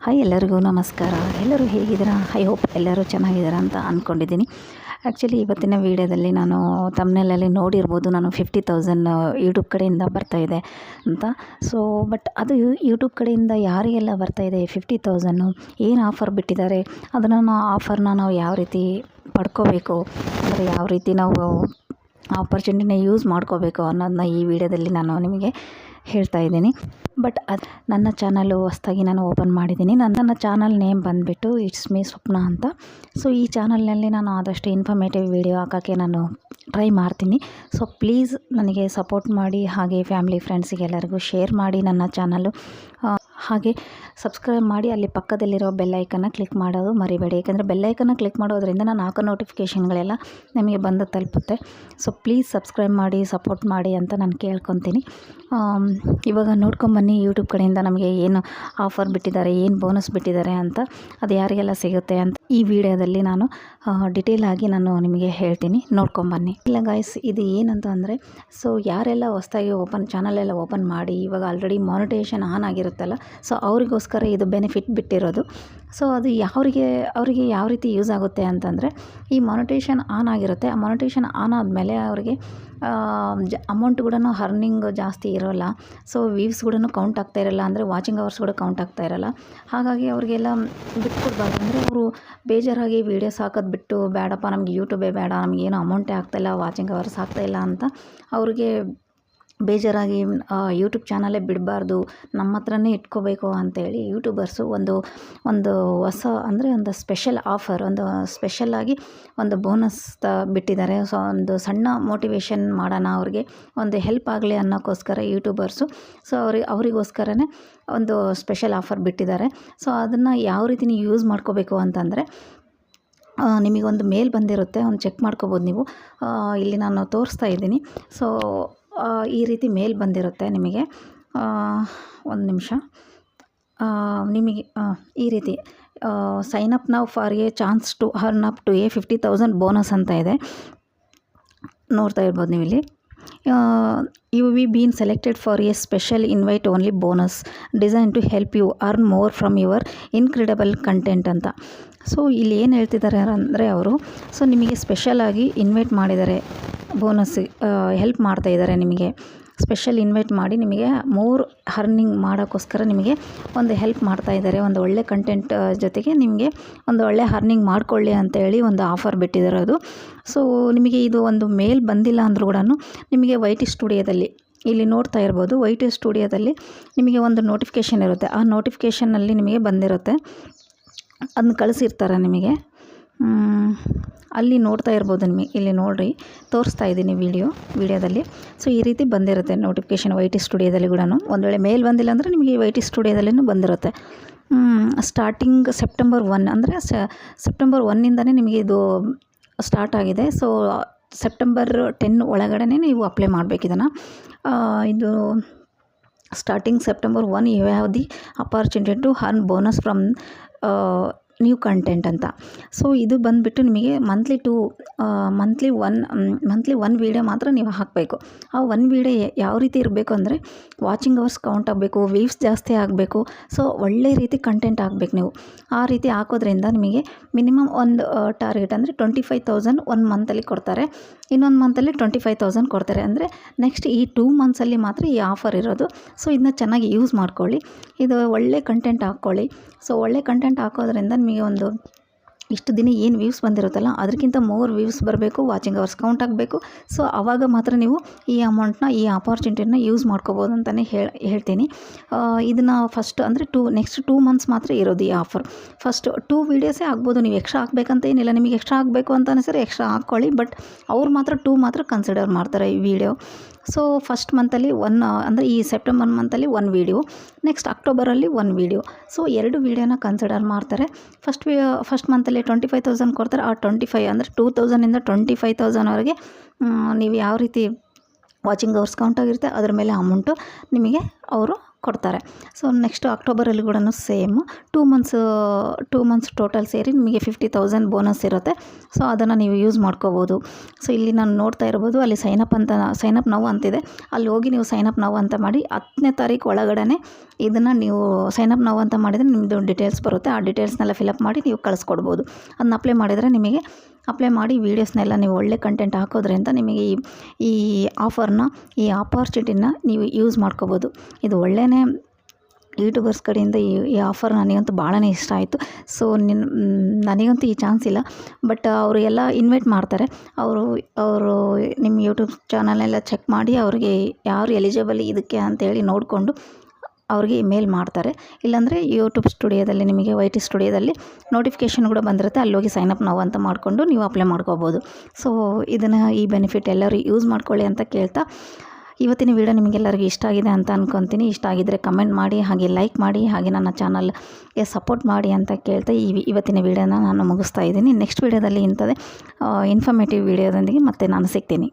Hi ಎಲ್ಲರಿಗೂ ನಮಸ್ಕಾರ. ಎಲ್ಲರೂ ಹೇಗಿದ್ದೀರಾ? ಐ ಹೋಪ್ ಎಲ್ಲರೂ ಚೆನ್ನಾಗಿದ್ದೀರಾ ಅಂತ ಅಂದ್ಕೊಂಡಿದ್ದೀನಿ. ಆ್ಯಕ್ಚುಲಿ ಇವತ್ತಿನ ವೀಡಿಯೋದಲ್ಲಿ ನಾನು ತಮ್ನೇಲಲ್ಲಿ ನೋಡಿರ್ಬೋದು, ನಾನು 50,000 ಯೂಟ್ಯೂಬ್ ಕಡೆಯಿಂದ ಬರ್ತಾಯಿದೆ ಅಂತ. ಸೊ ಬಟ್ ಅದು ಯೂಟ್ಯೂಬ್ ಕಡೆಯಿಂದ ಯಾರಿಗೆಲ್ಲ ಬರ್ತಾಯಿದೆ 50,000, ಏನು ಆಫರ್ ಬಿಟ್ಟಿದ್ದಾರೆ, ಅದನ್ನು ಆಫರ್ನ ನಾವು ಯಾವ ರೀತಿ ಪಡ್ಕೋಬೇಕು, ಅಂದರೆ ಯಾವ ರೀತಿ ನಾವು ಆಪರ್ಚುನಿಟಿನ ಯೂಸ್ ಮಾಡ್ಕೋಬೇಕು ಅನ್ನೋದನ್ನ ಈ ವಿಡಿಯೋದಲ್ಲಿ ನಾನು ನಿಮಗೆ ಹೇಳ್ತಾ ಇದ್ದೀನಿ. ಬಟ್ ಅದು ನನ್ನ ಚಾನಲು ಹೊಸ್ದಾಗಿ ನಾನು ಓಪನ್ ಮಾಡಿದ್ದೀನಿ. ನನ್ನ ಚಾನಲ್ ನೇಮ್ ಬಂದುಬಿಟ್ಟು ಇಟ್ಸ್ ಮೀ ಸ್ವಪ್ನ ಅಂತ. ಸೊ ಈ ಚಾನಲ್ನಲ್ಲಿ ನಾನು ಆದಷ್ಟು ಇನ್ಫಾರ್ಮೇಟಿವ್ ವಿಡಿಯೋ ಹಾಕೋಕ್ಕೆ ನಾನು ಟ್ರೈ ಮಾಡ್ತೀನಿ. ಸೊ ಪ್ಲೀಸ್ ನನಗೆ ಸಪೋರ್ಟ್ ಮಾಡಿ, ಹಾಗೆ ಫ್ಯಾಮಿಲಿ ಫ್ರೆಂಡ್ಸಿಗೆ ಎಲ್ಲರಿಗೂ ಶೇರ್ ಮಾಡಿ ನನ್ನ ಚಾನಲು. ಹಾಗೆ ಸಬ್ಸ್ಕ್ರೈಬ್ ಮಾಡಿ, ಅಲ್ಲಿ ಪಕ್ಕದಲ್ಲಿರೋ ಬೆಲ್ಲೈಕನ್ನ ಕ್ಲಿಕ್ ಮಾಡೋದು ಮರಿಬೇಡಿ. ಯಾಕಂದರೆ ಬೆಲ್ಲೈಕನ್ನ ಕ್ಲಿಕ್ ಮಾಡೋದ್ರಿಂದ ನಾನು ಹಾಕೋ ನೋಟಿಫಿಕೇಷನ್ಗಳೆಲ್ಲ ನಮಗೆ ಬಂದು ತಲುಪುತ್ತೆ. ಸೊ ಪ್ಲೀಸ್ ಸಬ್ಸ್ಕ್ರೈಬ್ ಮಾಡಿ, ಸಪೋರ್ಟ್ ಮಾಡಿ ಅಂತ ನಾನು ಕೇಳ್ಕೊತೀನಿ. ಇವಾಗ ನೋಡ್ಕೊಂಬನ್ನಿ ಯೂಟ್ಯೂಬ್ ಕಡೆಯಿಂದ ನಮಗೆ ಏನು ಆಫರ್ ಬಿಟ್ಟಿದ್ದಾರೆ, ಏನು ಬೋನಸ್ ಬಿಟ್ಟಿದ್ದಾರೆ ಅಂತ, ಅದು ಯಾರಿಗೆಲ್ಲ ಸಿಗುತ್ತೆ ಅಂತ ಈ ವಿಡಿಯೋದಲ್ಲಿ ನಾನು ಡಿಟೇಲ್ ಆಗಿ ನಾನು ನಿಮಗೆ ಹೇಳ್ತೀನಿ. ನೋಡ್ಕೊಂಬನ್ನಿ. ಇಲ್ಲ ಗಾಯ್ಸ್, ಇದು ಏನಂತ ಅಂದರೆ, ಸೊ ಯಾರೆಲ್ಲ ಹೊಸ್ದಾಗಿ ಚಾನಲೆಲ್ಲ ಓಪನ್ ಮಾಡಿ ಇವಾಗ ಆಲ್ರೆಡಿ ಮಾನಿಟೈಸೇಷನ್ ಆನ್ ಆಗಿರುತ್ತಲ್ಲ, ಸೊ ಅವರಿಗೋಸ್ಕರ ಇದು ಬೆನಿಫಿಟ್ ಬಿಟ್ಟಿರೋದು. ಸೊ ಅದು ಅವರಿಗೆ ಯಾವ ರೀತಿ ಯೂಸ್ ಆಗುತ್ತೆ ಅಂತಂದರೆ, ಈ ಮಾನಿಟೈಸೇಷನ್ ಆನ್ ಆಗಿರುತ್ತೆ. ಆ ಮಾನಿಟೈಸೇಷನ್ ಆನ್ ಆದಮೇಲೆ ಅವರಿಗೆ ಅಮೌಂಟ್ ಕೂಡ ಅರ್ನಿಂಗ್ ಜಾಸ್ತಿ ಇರೋಲ್ಲ. ಸೊ ವ್ಯೂಸ್ ಕೂಡ ಕೌಂಟ್ ಆಗ್ತಾ ಇರೋಲ್ಲ, ಅಂದರೆ ವಾಚಿಂಗ್ ಅವರ್ಸ್ ಕೂಡ ಕೌಂಟ್ ಆಗ್ತಾ ಇರೋಲ್ಲ. ಹಾಗಾಗಿ ಅವರಿಗೆಲ್ಲ ಬಿಟ್ಕೊಡ್ಬಾರ್ದು. ಅಂದರೆ ಅವರು ಬೇಜಾರಾಗಿ ವೀಡಿಯೋಸ್ ಹಾಕೋದು ಬಿಟ್ಟು, ಬೇಡಪ್ಪ ನಮಗೆ ಯೂಟ್ಯೂಬೇ ಬೇಡ, ನಮಗೇನು ಅಮೌಂಟೇ ಆಗ್ತಾಯಿಲ್ಲ, ವಾಚಿಂಗ್ ಅವರ್ಸ್ ಆಗ್ತಾಯಿಲ್ಲ ಅಂತ ಅವ್ರಿಗೆ ಬೇಜಾರಾಗಿ ಯೂಟ್ಯೂಬ್ ಚಾನಲೇ ಬಿಡಬಾರ್ದು, ನಮ್ಮ ಹತ್ರನೇ ಇಟ್ಕೋಬೇಕು ಅಂತೇಳಿ ಯೂಟ್ಯೂಬರ್ಸು ಒಂದು ಹೊಸ, ಅಂದರೆ ಒಂದು ಸ್ಪೆಷಲ್ ಆಫರ್, ಒಂದು ಸ್ಪೆಷಲ್ಲಾಗಿ ಒಂದು ಬೋನಸ್ ಬಿಟ್ಟಿದ್ದಾರೆ. ಸೊ ಒಂದು ಸಣ್ಣ ಮೋಟಿವೇಶನ್ ಮಾಡೋಣ, ಅವ್ರಿಗೆ ಒಂದು ಹೆಲ್ಪ್ ಆಗಲಿ ಅನ್ನೋಕ್ಕೋಸ್ಕರ ಯೂಟ್ಯೂಬರ್ಸು. ಸೊ ಅವರಿಗೋಸ್ಕರನೇ ಒಂದು ಸ್ಪೆಷಲ್ ಆಫರ್ ಬಿಟ್ಟಿದ್ದಾರೆ. ಸೊ ಅದನ್ನು ಯಾವ ರೀತಿ ನೀವು ಯೂಸ್ ಮಾಡ್ಕೋಬೇಕು ಅಂತಂದರೆ, ನಿಮಗೊಂದು ಮೇಲ್ ಬಂದಿರುತ್ತೆ, ಒಂದು ಚೆಕ್ ಮಾಡ್ಕೋಬೋದು ನೀವು. ಇಲ್ಲಿ ನಾನು ತೋರಿಸ್ತಾ ಇದ್ದೀನಿ. ಸೊ ಈ ರೀತಿ ಮೇಲ್ ಬಂದಿರುತ್ತೆ ನಿಮಗೆ. ಒಂದು ನಿಮಿಷ. ನಿಮಗೆ ಈ ರೀತಿ sign up now for a chance to earn up to 50,000 bonus ಅಂತ ಇದೆ, ನೋಡ್ತಾ ಇರ್ಬೋದು ನೀವು ಇಲ್ಲಿ. You've been selected for a special invite only bonus design to help you earn more from your incredible content ಅಂತ. So ಇಲ್ಲಿ ಏನು ಹೇಳ್ತಿದ್ದಾರೆ ಅಂದರೆ ಅವರು, ಸೊ ನಿಮಗೆ ಸ್ಪೆಷಲಾಗಿ ಇನ್ವೈಟ್ ಮಾಡಿದ್ದಾರೆ, ಬೋನಸ್ ಹೆಲ್ಪ್ ಮಾಡ್ತಾಯಿದ್ದಾರೆ. ನಿಮಗೆ ಸ್ಪೆಷಲ್ ಇನ್ವೈಟ್ ಮಾಡಿ ನಿಮಗೆ ಮೋರ್ ಅರ್ನಿಂಗ್ ಮಾಡೋಕ್ಕೋಸ್ಕರ ನಿಮಗೆ ಒಂದು ಹೆಲ್ಪ್ ಮಾಡ್ತಾಯಿದ್ದಾರೆ. ಒಂದು ಒಳ್ಳೆ ಕಂಟೆಂಟ್ ಜೊತೆಗೆ ನಿಮಗೆ ಒಂದು ಒಳ್ಳೆ ಅರ್ನಿಂಗ್ ಮಾಡ್ಕೊಳ್ಳಿ ಅಂತೇಳಿ ಒಂದು ಆಫರ್ ಬಿಟ್ಟಿರೋದು. ಸೊ ನಿಮಗೆ ಇದು ಒಂದು ಮೇಲ್ ಬಂದಿಲ್ಲ ಅಂದರೂ ಕೂಡ ನಿಮಗೆ ವೈಟಿ ಸ್ಟುಡಿಯೋದಲ್ಲಿ ಇಲ್ಲಿ ನೋಡ್ತಾ ಇರ್ಬೋದು, ವೈಟಿ ಸ್ಟುಡಿಯೋದಲ್ಲಿ ನಿಮಗೆ ಒಂದು ನೋಟಿಫಿಕೇಷನ್ ಇರುತ್ತೆ. ಆ ನೋಟಿಫಿಕೇಷನ್ನಲ್ಲಿ ನಿಮಗೆ ಬಂದಿರುತ್ತೆ, ಅದನ್ನ ಕಳಿಸಿರ್ತಾರೆ ನಿಮಗೆ. ಅಲ್ಲಿ ನೋಡ್ತಾ ಇರ್ಬೋದು ನಿಮಗೆ, ಇಲ್ಲಿ ನೋಡಿರಿ, ತೋರಿಸ್ತಾ ಇದ್ದೀನಿ ವಿಡಿಯೋದಲ್ಲಿ. ಸೊ ಈ ರೀತಿ ಬಂದಿರುತ್ತೆ ನೋಟಿಫಿಕೇಷನ್ ವೈಟಿ ಸ್ಟುಡಿಯೋದಲ್ಲಿ ಕೂಡ. ಒಂದು ವೇಳೆ ಮೇಲ್ ಬಂದಿಲ್ಲ ಅಂದರೆ ನಿಮಗೆ ವೈಟಿ ಸ್ಟುಡಿಯೋದಲ್ಲೂ ಬಂದಿರುತ್ತೆ. ಸ್ಟಾರ್ಟಿಂಗ್ ಸೆಪ್ಟೆಂಬರ್ 1, ಅಂದರೆ ಸೆಪ್ಟೆಂಬರ್ 1ಇಂದನೇ ನಿಮಗೆ ಇದು ಸ್ಟಾರ್ಟ್ ಆಗಿದೆ. ಸೊ ಸೆಪ್ಟೆಂಬರ್ 10 ಒಳಗಡೆ ನೀವು ಅಪ್ಲೈ ಮಾಡಬೇಕು ಇದನ್ನು. ಇದು starting September 1 you have the opportunity to earn bonus from new content ಅಂತ. ಸೊ ಇದು ಬಂದುಬಿಟ್ಟು ನಿಮಗೆ ಮಂತ್ಲಿ ಒನ್ ವೀಡಿಯೋ ಮಾತ್ರ ನೀವು ಹಾಕಬೇಕು. ಆ ಒಂದು ವೀಡಿಯೋ ಯಾವ ರೀತಿ ಇರಬೇಕು ಅಂದರೆ, ವಾಚಿಂಗ್ ಅವರ್ಸ್ ಕೌಂಟ್ ಆಗಬೇಕು, ವ್ಯೂಸ್ ಜಾಸ್ತಿ ಆಗಬೇಕು. ಸೊ ಒಳ್ಳೆ ರೀತಿ ಕಂಟೆಂಟ್ ಹಾಕಬೇಕು ನೀವು. ಆ ರೀತಿ ಹಾಕೋದ್ರಿಂದ ನಿಮಗೆ ಮಿನಿಮಮ್ ಒಂದು ಟಾರ್ಗೆಟ್ ಅಂದರೆ 25,000 ಒಂದು ಮಂತಲ್ಲಿ ಕೊಡ್ತಾರೆ, ಇನ್ನೊಂದು ಮಂತಲ್ಲಿ 25,000 ಕೊಡ್ತಾರೆ. ಅಂದರೆ ನೆಕ್ಸ್ಟ್ ಈ 2 ಮಂತ್ಸಲ್ಲಿ ಮಾತ್ರ ಈ ಆಫರ್ ಇರೋದು. ಸೊ ಇದನ್ನ ಚೆನ್ನಾಗಿ ಯೂಸ್ ಮಾಡ್ಕೊಳ್ಳಿ, ಇದು ಒಳ್ಳೆ ಕಂಟೆಂಟ್ ಹಾಕ್ಕೊಳ್ಳಿ. ಸೊ ಒಳ್ಳೆ ಕಂಟೆಂಟ್ ಹಾಕೋದ್ರಿಂದ ನಿಮಗೆ ಒಂದು ಇಷ್ಟು ದಿನ ಏನು ವ್ಯೂಸ್ ಬಂದಿರುತ್ತಲ್ಲ, ಅದಕ್ಕಿಂತ ಮೋರ್ ವ್ಯೂಸ್ ಬರಬೇಕು, ವಾಚಿಂಗ್ ಅವರ್ಸ್ ಕೌಂಟ್ ಆಗಬೇಕು. ಸೊ ಆವಾಗ ಮಾತ್ರ ನೀವು ಈ ಅಮೌಂಟ್ನ, ಈ ಆಪರ್ಚುನಿಟಿನ ಯೂಸ್ ಮಾಡ್ಕೋಬೋದು ಅಂತಲೇ ಹೇಳ್ತೀನಿ. ಇದನ್ನು ಫಸ್ಟ್ ಅಂದರೆ ನೆಕ್ಸ್ಟ್ 2 ಮಂತ್ಸ್ ಮಾತ್ರ ಇರೋದು ಈ ಆಫರ್. ಫಸ್ಟ್ 2 ವೀಡಿಯೋಸೇ ಆಗ್ಬೋದು, ನೀವು ಎಕ್ಸ್ಟ್ರಾ ಹಾಕಬೇಕಂತ ಏನಿಲ್ಲ. ನಿಮಗೆ ಎಕ್ಸ್ಟ್ರಾ ಹಾಕಬೇಕು ಅಂತ ಅನಿಸಿದ್ರೆ ಎಕ್ಸ್ಟ್ರಾ ಹಾಕ್ಕೊಳ್ಳಿ, ಬಟ್ ಅವ್ರು ಮಾತ್ರ 2 ಮಾತ್ರ ಕನ್ಸಿಡರ್ ಮಾಡ್ತಾರೆ ಈ ವಿಡಿಯೋ. ಸೊ ಫಸ್ಟ್ ಮಂತಲ್ಲಿ ಅಂದರೆ ಈ ಸೆಪ್ಟೆಂಬರ್ ಮಂತಲ್ಲಿ 1 ವೀಡಿಯೋ, ನೆಕ್ಸ್ಟ್ ಅಕ್ಟೋಬರಲ್ಲಿ 1 ವೀಡಿಯೋ. ಸೊ 2 ವೀಡಿಯೋನ ಕನ್ಸಿಡರ್ ಮಾಡ್ತಾರೆ. ಫಸ್ಟ್ ಮಂತಲ್ಲಿ 25,000 ಕೊಡ್ತಾರೆ. ಆ 25 ಅಂದರೆ 2,000ಇಂದ 25,000ವರೆಗೆ ನೀವು ಯಾವ ರೀತಿ ವಾಚಿಂಗ್ ಅವರ್ಸ್ ಕೌಂಟ್ ಆಗಿರುತ್ತೆ ಅದ್ರ ಮೇಲೆ ಅಮೌಂಟು ನಿಮಗೆ ಅವರು ಕೊಡ್ತಾರೆ. ಸೊ ನೆಕ್ಸ್ಟ್ ಅಕ್ಟೋಬರಲ್ಲಿ ಕೂಡ ಸೇಮ್ 2 ಮಂತ್ಸ್ ಟೋಟಲ್ ಸೇರಿ ನಿಮಗೆ 50,000 ಬೋನಸ್ ಇರುತ್ತೆ. ಸೊ ಅದನ್ನು ನೀವು ಯೂಸ್ ಮಾಡ್ಕೋಬೋದು. ಸೊ ಇಲ್ಲಿ ನಾನು ನೋಡ್ತಾ ಇರ್ಬೋದು, ಅಲ್ಲಿ ಸೈನಪ್ ನೌ ಅಂತಿದೆ. ಅಲ್ಲಿ ಹೋಗಿ ನೀವು ಸೈನಪ್ ನೌ ಅಂತ ಮಾಡಿ 10ನೇ ತಾರೀಕು ಒಳಗಡೆ ಇದನ್ನು ನೀವು ಸೈನಪ್ ನೌ ಅಂತ ಮಾಡಿದರೆ ನಿಮ್ಮದು ಡೀಟೇಲ್ಸ್ ಬರುತ್ತೆ. ಆ ಡೀಟೇಲ್ಸ್ನೆಲ್ಲ ಫಿಲಪ್ ಮಾಡಿ ನೀವು ಕಳಿಸ್ಕೊಡ್ಬೋದು. ಅದನ್ನ ಅಪ್ಲೈ ಮಾಡಿದರೆ ನಿಮಗೆ ಅಪ್ಲೈ ಮಾಡಿ ವೀಡಿಯೋಸ್ನೆಲ್ಲ ನೀವು ಒಳ್ಳೆ ಕಂಟೆಂಟ್ ಹಾಕೋದ್ರಿಂದ ನಿಮಗೆ ಈ ಆಫರ್ನ, ಈ ಆಪರ್ಚುನಿಟಿನ ನೀವು ಯೂಸ್ ಮಾಡ್ಕೋಬೋದು. ಇದು ಒಳ್ಳೆಯೇ ಯೂಟ್ಯೂಬರ್ಸ್ ಕಡೆಯಿಂದ ಈ ಆಫರ್ ನನಗಂತೂ ಭಾಳನೇ ಇಷ್ಟ ಆಯಿತು. ಸೊ ನನಗಂತೂ ಈ ಚಾನ್ಸ್ ಇಲ್ಲ, ಬಟ್ ಅವರು ಎಲ್ಲ ಇನ್ವೈಟ್ ಮಾಡ್ತಾರೆ. ಅವರು ನಿಮ್ಮ ಯೂಟ್ಯೂಬ್ ಚಾನಲ್ನೆಲ್ಲ ಚೆಕ್ ಮಾಡಿ ಅವ್ರಿಗೆ ಯಾರು ಎಲಿಜಿಬಲ್ ಇದಕ್ಕೆ ಅಂತೇಳಿ ನೋಡಿಕೊಂಡು ಅವ್ರಿಗೆ ಮೇಲ್ ಮಾಡ್ತಾರೆ. ಇಲ್ಲಾಂದರೆ ಯೂಟ್ಯೂಬ್ ಸ್ಟುಡಿಯೋದಲ್ಲಿ ನಿಮಗೆ YT ಸ್ಟುಡಿಯೋದಲ್ಲಿ ನೋಟಿಫಿಕೇಷನ್ ಕೂಡ ಬಂದಿರುತ್ತೆ. ಅಲ್ಲಿ ಹೋಗಿ ಸೈನಪ್ ನೌ ಅಂತ ಮಾಡಿಕೊಂಡು ನೀವು ಅಪ್ಲೈ ಮಾಡ್ಕೋಬೋದು. ಸೊ ಈ ಬೆನಿಫಿಟ್ ಎಲ್ಲರೂ ಯೂಸ್ ಮಾಡ್ಕೊಳ್ಳಿ ಅಂತ ಕೇಳ್ತಾ, ಇವತ್ತಿನ ವಿಡಿಯೋ ನಿಮಗೆಲ್ಲರಿಗೂ ಇಷ್ಟ ಆಗಿದೆ ಅಂತ ಅಂದ್ಕೊತೀನಿ. ಇಷ್ಟ ಆಗಿದ್ದರೆ ಕಮೆಂಟ್ ಮಾಡಿ, ಹಾಗೆ ಲೈಕ್ ಮಾಡಿ, ಹಾಗೆ ನನ್ನ ಚಾನಲ್ಗೆ ಸಪೋರ್ಟ್ ಮಾಡಿ ಅಂತ ಕೇಳ್ತಾ ಇವತ್ತಿನ ವಿಡಿಯೋನ ನಾನು ಮುಗಿಸ್ತಾ ಇದ್ದೀನಿ. ನೆಕ್ಸ್ಟ್ ವಿಡಿಯೋದಲ್ಲಿ ಇಂಥದ್ದೇ ಇನ್ಫಾರ್ಮೇಟಿವ್ ವಿಡಿಯೋದೊಂದಿಗೆ ಮತ್ತೆ ನಾನು ಸಿಗ್ತೀನಿ.